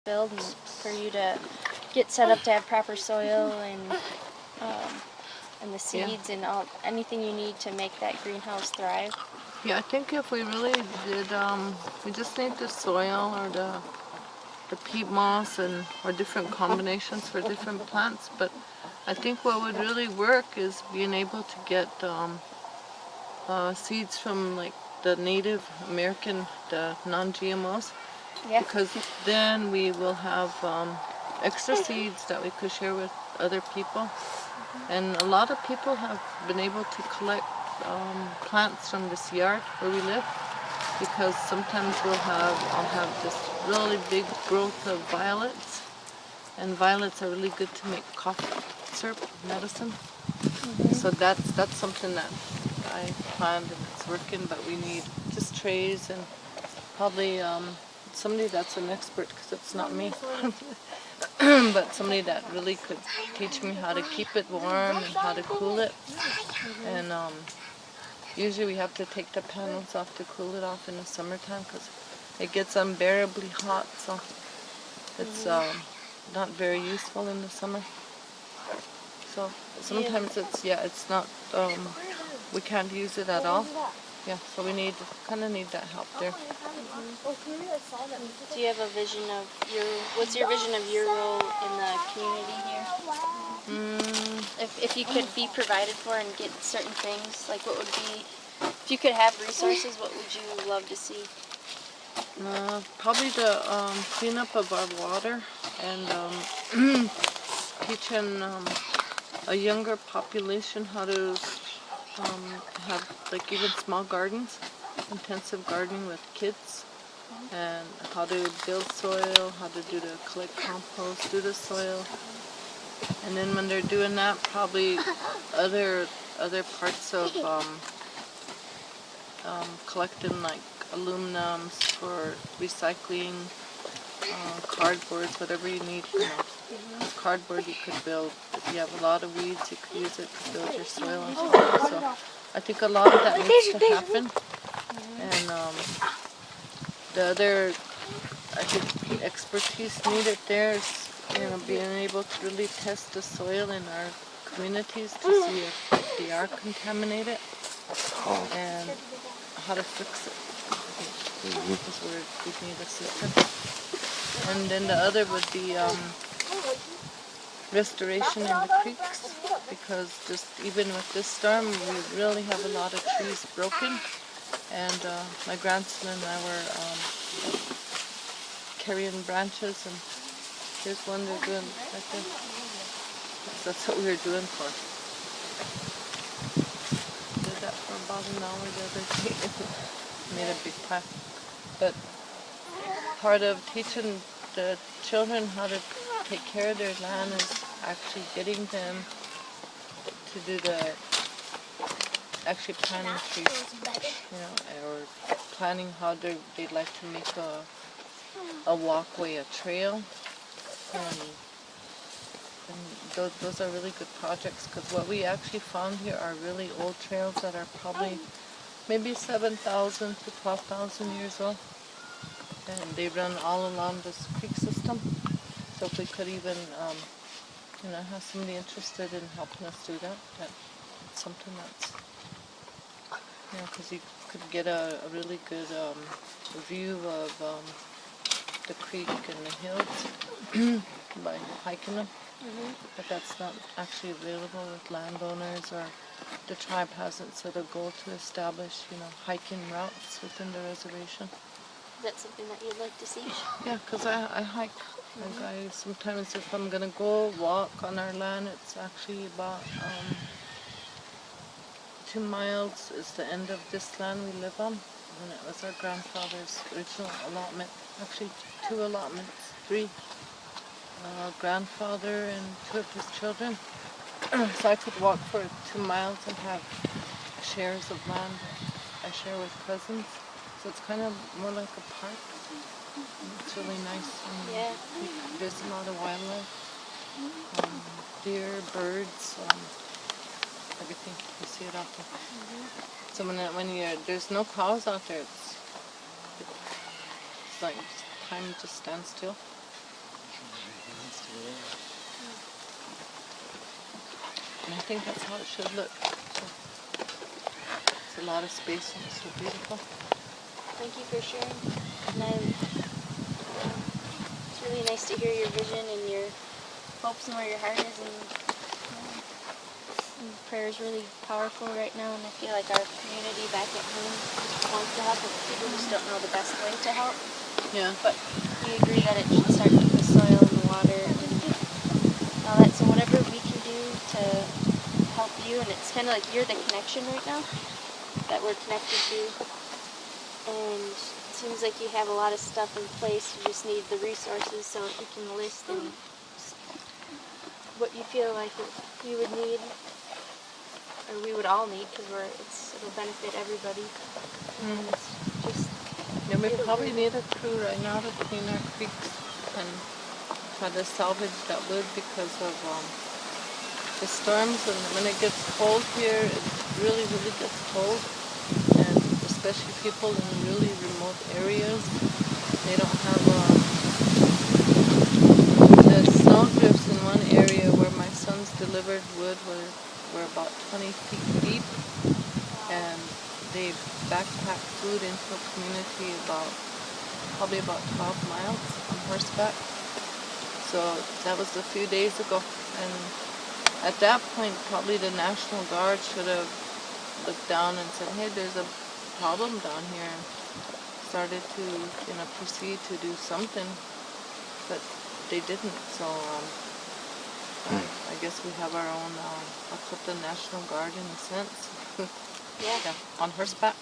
build and for you to get set up to have proper soil and the seeds and all anything you need to make that greenhouse thrive. Yeah, I think if we really did, we just need the soil or the peat moss and or different combinations for different plants. But I think what would really work is being able to get seeds from like the Native American, the non-GMOs, Yeah. because then we will have extra seeds that we could share with other people. And a lot of people have been able to collect plants from this yard where we live, because sometimes I'll have this really big growth of violets, and violets are really good to make cough syrup medicine. So that's something that I planned and it's working, but we need just trays and probably somebody that's an expert, because it's not me. But somebody that really could teach me how to keep it warm and how to cool it. And usually we have to take the panels off to cool it off in the summertime because it gets unbearably hot, so it's not very useful in the summer. So sometimes it's not, we can't use it at all. Yeah, so we kind of need that help there. Do you have a vision of what's your vision of your role in the community here? If you could be provided for and get certain things, like what would be, if you could have resources, what would you love to see? Probably the cleanup of our water and teaching a younger population how to have like even small gardens, intensive gardening with kids, and how to build soil, how to collect compost, do the soil. And then when they're doing that, probably other parts of collecting like aluminums for recycling, cardboards, whatever you need. Cardboard you could build. If you have a lot of weeds, you could use it to build your soil and stuff. So I think a lot of that needs to happen. And the other, I think, expertise needed there is, being able to really test the soil in our communities to see if they are contaminated and how to fix it. Because we need assistance. And then the other would be restoration in the creeks, because just even with this storm, we really have a lot of trees broken. And my grandson and I were carrying branches, and here's one they're doing right there. That's what we were doing for. Did that for about an hour the other day. Made a big pile. But part of teaching the children how to take care of their land is actually getting them to do actually planting trees, or planning how they'd like to make a walkway, a trail, and those are really good projects, because what we actually found here are really old trails that are probably maybe 7,000 to 12,000 years old, and they run all along this creek system. So if we could even have somebody interested in helping us do that, that's something that's, because you could get a really good view of the creek and the hills by hiking them. But that's not actually available with landowners, or the tribe hasn't set a goal to establish, hiking routes within the reservation. Is that something that you'd like to see? Yeah, because I hike. Like sometimes if I'm going to go walk on our land, it's actually about 2 miles is the end of this land we live on. And it was our grandfather's original allotment. Actually 2 allotments, 3. Grandfather and 2 of his children. So I could walk for 2 miles and have shares of land that I share with cousins. So it's kind of more like a park. It's really nice. Yeah. There's a lot of wildlife, deer, birds, everything. You see it out there. So when there's no cows out there, it's like time just stands still. And I think that's how it should look. So it's a lot of space and it's so beautiful. Thank you for sharing. And it's really nice to hear your vision and your hopes and where your heart is. And prayer is really powerful right now. And I feel like our community back at home wants to help, but people just don't know the best way to help. Yeah. But you agree that it should start with the soil and the water and all that. So whatever we can do to help you, and it's kind of like you're the connection right now that we're connected to. And it seems like you have a lot of stuff in place. You just need the resources, so if you can list and what you feel like you would need, or we would all need, because it'll benefit everybody. And it's just Yeah, we probably need a crew right now to clean our creeks and try to salvage that wood because of the storms. And when it gets cold here, it really, really gets cold. And especially people in really remote areas, they don't have the snowdrifts in one area where my son's delivered wood were about 20 feet deep, and they backpacked food into a community probably about 12 miles on horseback. So that was a few days ago, and at that point probably the National Guard should have looked down and said, hey, there's a problem down here, and started to proceed to do something, but they didn't. So I guess we have our own I'll put the National Guard in a sense. yeah. On horseback.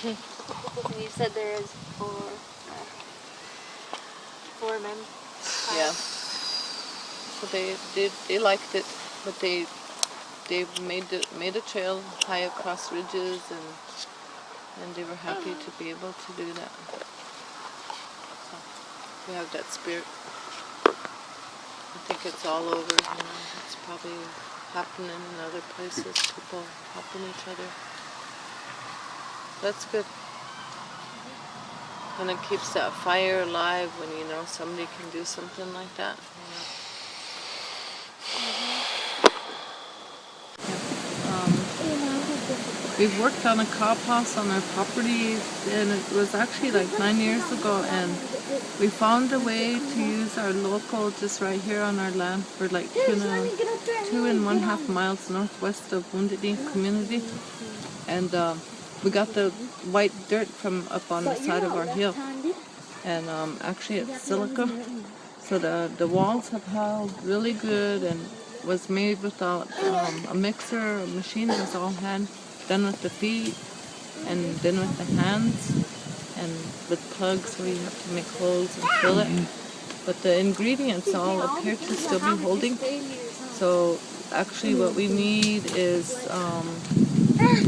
You said there is four men. Yeah. So they liked it, but they made a trail high across ridges, and they were happy to be able to do that. So we have that spirit. I think it's all over. It's probably happening in other places. People helping each other. That's good. And it keeps that fire alive when somebody can do something like that. We've worked on a cow house on our property, and it was actually like 9 years ago, and we found a way to use our local just right here on our land. We're like 2.5 miles northwest of Wocetiye community, and we got the white dirt from up on the side of our hill, and actually it's silica, so the walls have held really good, and was made without a mixer or machine. It was all hand done with the feet and then with the hands and with plugs where you have to make holes and fill it. But the ingredients all appear to still be holding. So actually what we need is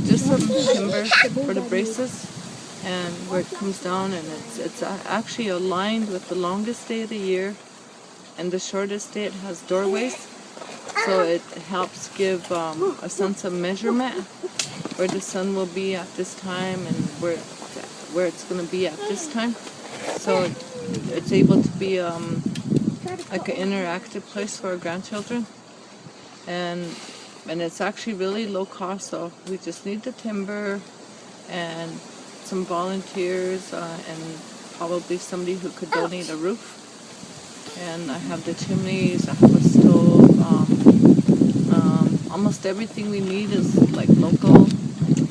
just some timber for the braces, and where it comes down, and it's actually aligned with the longest day of the year and the shortest day. It has doorways, so it helps give a sense of measurement where the sun will be at this time and where it's going to be at this time. So it's able to be like an interactive place for our grandchildren, and it's actually really low cost. So we just need the timber and some volunteers and probably somebody who could donate a roof. And I have the chimneys, I have a stove. Almost everything we need is like local.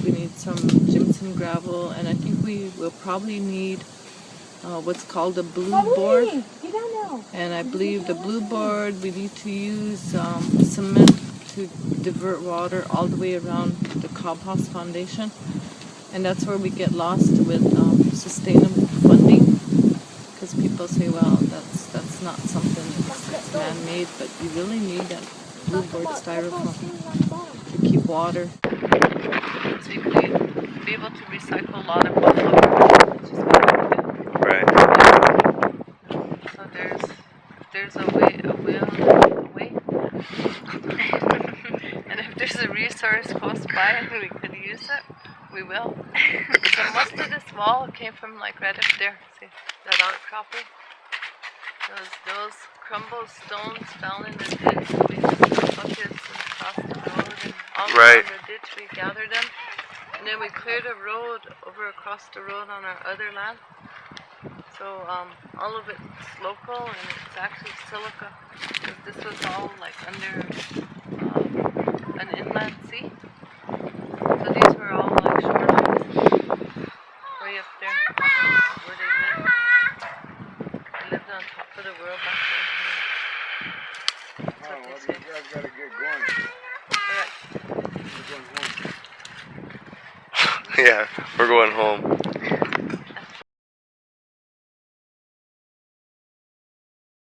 We need some gypsum gravel, and I think we will probably need what's called a blue board. And I believe the blue board, we need to use cement to divert water all the way around the cob house foundation. And that's where we get lost with sustainable funding, because people say, well, that's not something that's man-made, but you really need that blue board styrofoam to keep water. So you could be able to recycle a lot of buffalo, which is what we do. Right. So there's a way. And if there's a resource close by and we could use it, we will. So most of this wall came from like right up there. See that outcropping? Those crumbled stones down in the ditch. We just took buckets and crossed the road, and all Right. around the ditch we gathered them. And then we cleared a road over across the road on our other land. So all of it's local, and it's actually silica. Because this was all like under an inland sea. So these were all like shorelines. Way up there, where they lived. They lived on top of the world back then. That's what they say. You guys gotta get going. Alright. Yeah, we're going home.